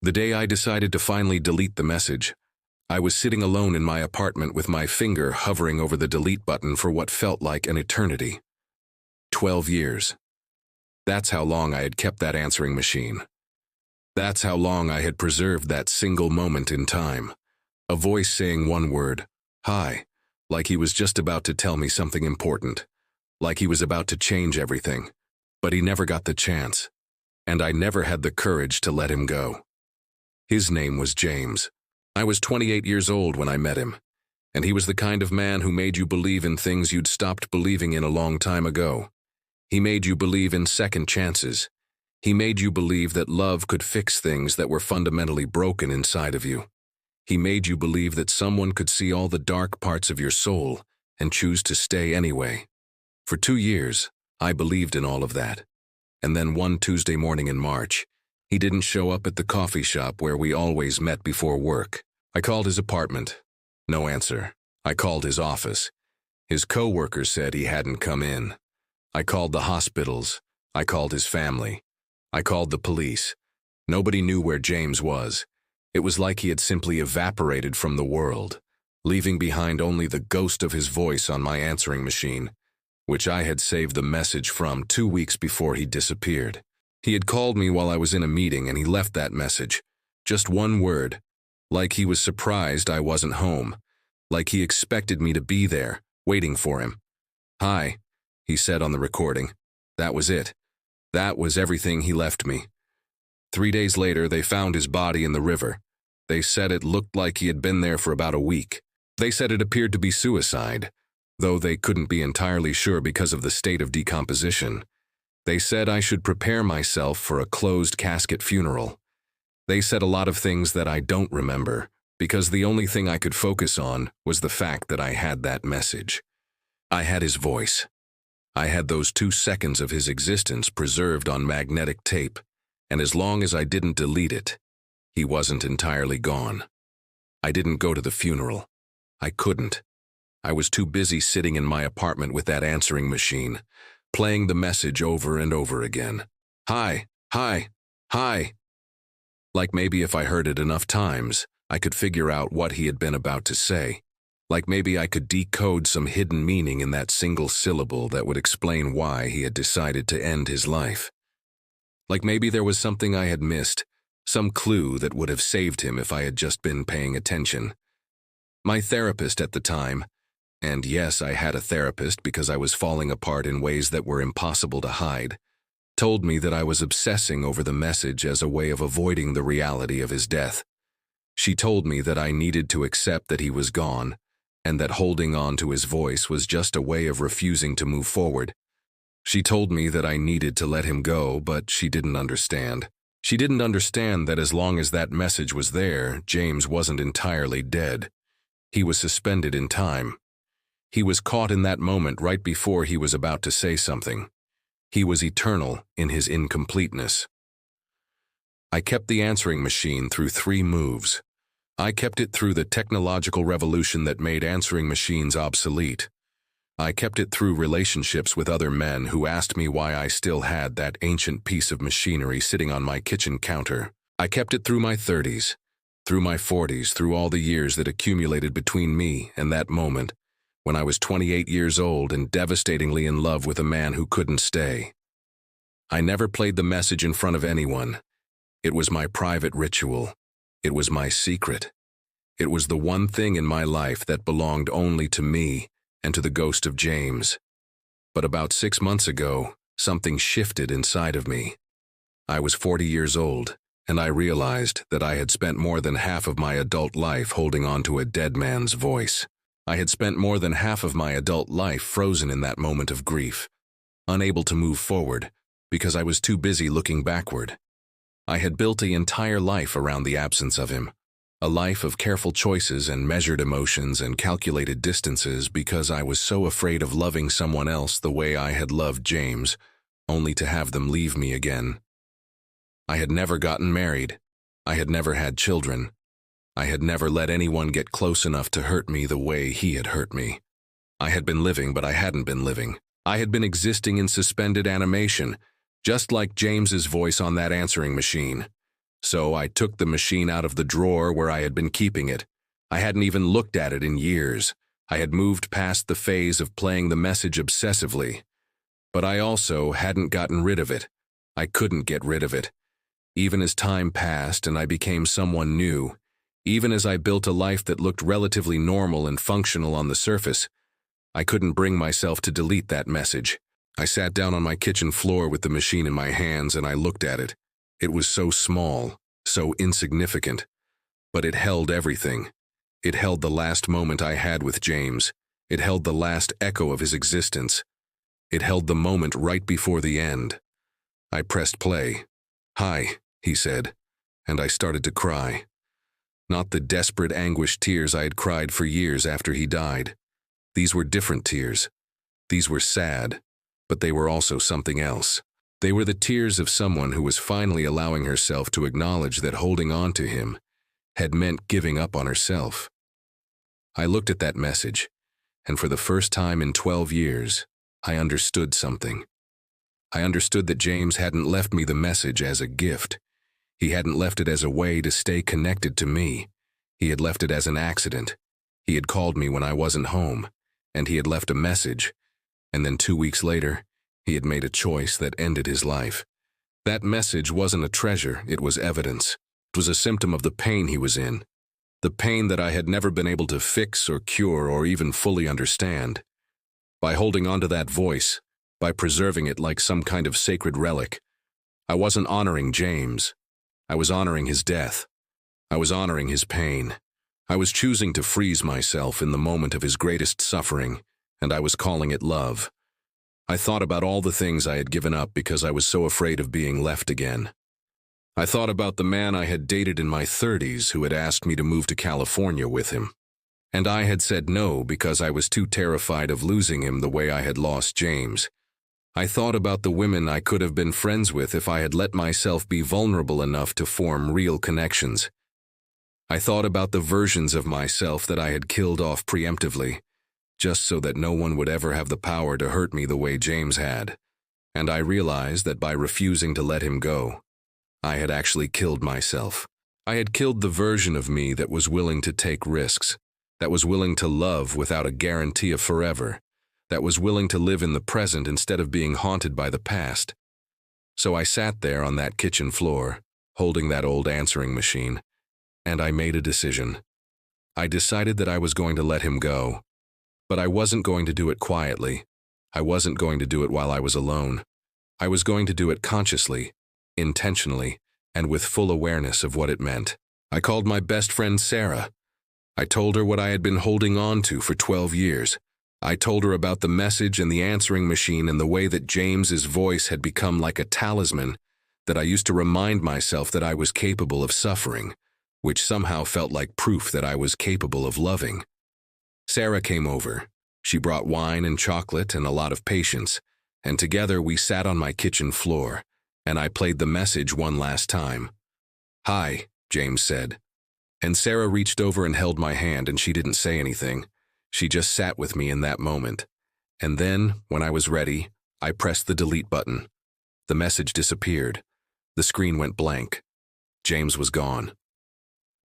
The day I decided to finally delete the message, I was sitting alone in my apartment with my finger hovering over the delete button for what felt like an eternity. 12 years. That's how long I had kept that answering machine. That's how long I had preserved that single moment in time. A voice saying one word, "Hi," like he was just about to tell me something important, like he was about to change everything. But he never got the chance, and I never had the courage to let him go. His name was James. I was 28 years old when I met him, and he was the kind of man who made you believe in things you'd stopped believing in a long time ago. He made you believe in second chances. He made you believe that love could fix things that were fundamentally broken inside of you. He made you believe that someone could see all the dark parts of your soul and choose to stay anyway. For 2 years, I believed in all of that. And then one Tuesday morning in March, he didn't show up at the coffee shop where we always met before work. I called his apartment. No answer. I called his office. His co-worker said he hadn't come in. I called the hospitals. I called his family. I called the police. Nobody knew where James was. It was like he had simply evaporated from the world, leaving behind only the ghost of his voice on my answering machine, which I had saved the message from 2 weeks before he disappeared. He had called me while I was in a meeting and he left that message. Just one word. Like he was surprised I wasn't home. Like he expected me to be there, waiting for him. "Hi," he said on the recording. That was it. That was everything he left me. 3 days later, they found his body in the river. They said it looked like he had been there for about a week. They said it appeared to be suicide, though they couldn't be entirely sure because of the state of decomposition. They said I should prepare myself for a closed casket funeral. They said a lot of things that I don't remember, because the only thing I could focus on was the fact that I had that message. I had his voice. I had those 2 seconds of his existence preserved on magnetic tape, and as long as I didn't delete it, he wasn't entirely gone. I didn't go to the funeral. I couldn't. I was too busy sitting in my apartment with that answering machine, playing the message over and over again. "Hi, hi, hi." Like maybe if I heard it enough times, I could figure out what he had been about to say. Like maybe I could decode some hidden meaning in that single syllable that would explain why he had decided to end his life. Like maybe there was something I had missed, some clue that would have saved him if I had just been paying attention. My therapist at the time, and yes, I had a therapist because I was falling apart in ways that were impossible to hide, told me that I was obsessing over the message as a way of avoiding the reality of his death. She told me that I needed to accept that he was gone, and that holding on to his voice was just a way of refusing to move forward. She told me that I needed to let him go, but she didn't understand. She didn't understand that as long as that message was there, James wasn't entirely dead. He was suspended in time. He was caught in that moment right before he was about to say something. He was eternal in his incompleteness. I kept the answering machine through 3 moves. I kept it through the technological revolution that made answering machines obsolete. I kept it through relationships with other men who asked me why I still had that ancient piece of machinery sitting on my kitchen counter. I kept it through my 30s, through my 40s, through all the years that accumulated between me and that moment, when I was 28 years old and devastatingly in love with a man who couldn't stay. I never played the message in front of anyone. It was my private ritual. It was my secret. It was the one thing in my life that belonged only to me and to the ghost of James. But about 6 months ago, something shifted inside of me. I was 40 years old, and I realized that I had spent more than half of my adult life holding on to a dead man's voice. I had spent more than half of my adult life frozen in that moment of grief, unable to move forward because I was too busy looking backward. I had built the entire life around the absence of him, a life of careful choices and measured emotions and calculated distances because I was so afraid of loving someone else the way I had loved James, only to have them leave me again. I had never gotten married. I had never had children. I had never let anyone get close enough to hurt me the way he had hurt me. I had been living, but I hadn't been living. I had been existing in suspended animation, just like James's voice on that answering machine. So I took the machine out of the drawer where I had been keeping it. I hadn't even looked at it in years. I had moved past the phase of playing the message obsessively. But I also hadn't gotten rid of it. I couldn't get rid of it. Even as time passed and I became someone new, even as I built a life that looked relatively normal and functional on the surface, I couldn't bring myself to delete that message. I sat down on my kitchen floor with the machine in my hands and I looked at it. It was so small, so insignificant, but it held everything. It held the last moment I had with James. It held the last echo of his existence. It held the moment right before the end. I pressed play. "Hi," he said, and I started to cry. Not the desperate, anguished tears I had cried for years after he died. These were different tears. These were sad, but they were also something else. They were the tears of someone who was finally allowing herself to acknowledge that holding on to him had meant giving up on herself. I looked at that message, and for the first time in 12 years, I understood something. I understood that James hadn't left me the message as a gift. He hadn't left it as a way to stay connected to me. He had left it as an accident. He had called me when I wasn't home, and he had left a message, and then 2 weeks later, he had made a choice that ended his life. That message wasn't a treasure, it was evidence. It was a symptom of the pain he was in, the pain that I had never been able to fix or cure or even fully understand. By holding on to that voice, by preserving it like some kind of sacred relic, I wasn't honoring James. I was honoring his death. I was honoring his pain. I was choosing to freeze myself in the moment of his greatest suffering, and I was calling it love. I thought about all the things I had given up because I was so afraid of being left again. I thought about the man I had dated in my 30s who had asked me to move to California with him. And I had said no because I was too terrified of losing him the way I had lost James. I thought about the women I could have been friends with if I had let myself be vulnerable enough to form real connections. I thought about the versions of myself that I had killed off preemptively, just so that no one would ever have the power to hurt me the way James had. And I realized that by refusing to let him go, I had actually killed myself. I had killed the version of me that was willing to take risks, that was willing to love without a guarantee of forever, that was willing to live in the present instead of being haunted by the past. So I sat there on that kitchen floor, holding that old answering machine, and I made a decision. I decided that I was going to let him go, but I wasn't going to do it quietly. I wasn't going to do it while I was alone. I was going to do it consciously, intentionally, and with full awareness of what it meant. I called my best friend Sarah. I told her what I had been holding on to for 12 years. I told her about the message and the answering machine and the way that James's voice had become like a talisman, that I used to remind myself that I was capable of suffering, which somehow felt like proof that I was capable of loving. Sarah came over. She brought wine and chocolate and a lot of patience, and together we sat on my kitchen floor, and I played the message one last time. "Hi," James said. And Sarah reached over and held my hand, and she didn't say anything. She just sat with me in that moment. And then, when I was ready, I pressed the delete button. The message disappeared. The screen went blank. James was gone.